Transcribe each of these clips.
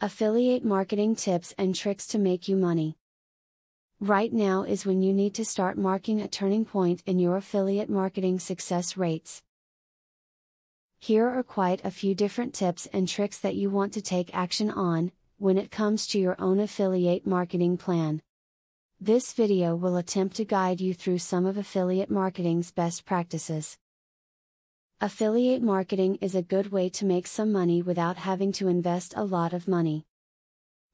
Affiliate marketing tips and tricks to make you money. Right now is when you need to start marking a turning point in your affiliate marketing success rates. Here are quite a few different tips and tricks that you want to take action on, when it comes to your own affiliate marketing plan. This video will attempt to guide you through some of affiliate marketing's best practices. Affiliate marketing is a good way to make some money without having to invest a lot of money.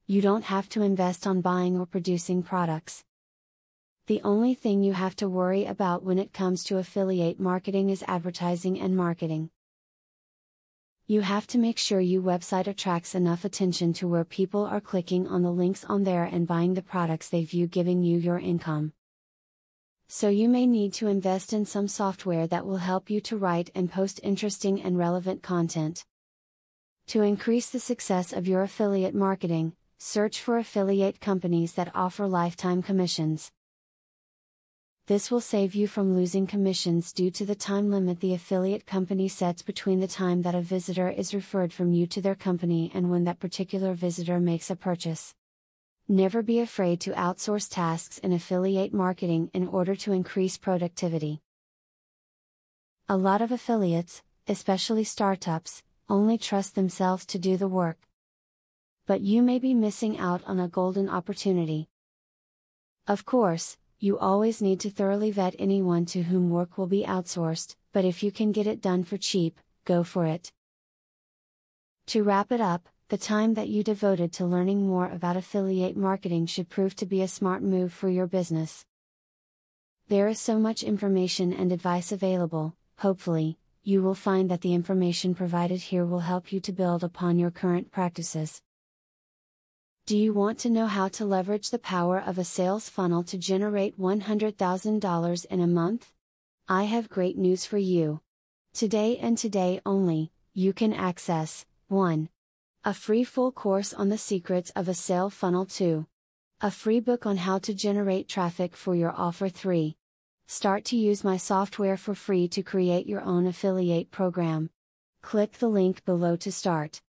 You don't have to invest on buying or producing products. The only thing you have to worry about when it comes to affiliate marketing is advertising and marketing. You have to make sure your website attracts enough attention to where people are clicking on the links on there and buying the products they view, giving you your income. So you may need to invest in some software that will help you to write and post interesting and relevant content. To increase the success of your affiliate marketing, search for affiliate companies that offer lifetime commissions. This will save you from losing commissions due to the time limit the affiliate company sets between the time that a visitor is referred from you to their company and when that particular visitor makes a purchase. Never be afraid to outsource tasks in affiliate marketing in order to increase productivity. A lot of affiliates, especially startups, only trust themselves to do the work. But you may be missing out on a golden opportunity. Of course, you always need to thoroughly vet anyone to whom work will be outsourced, but if you can get it done for cheap, go for it. To wrap it up, the time that you devoted to learning more about affiliate marketing should prove to be a smart move for your business. There is so much information and advice available. Hopefully, you will find that the information provided here will help you to build upon your current practices. Do you want to know how to leverage the power of a sales funnel to generate $100,000 in a month? I have great news for you. Today and today only, you can access 1. A free full course on the secrets of a sale funnel. 2. A free book on how to generate traffic for your offer. 3. Start to use my software for free to create your own affiliate program. Click the link below to start.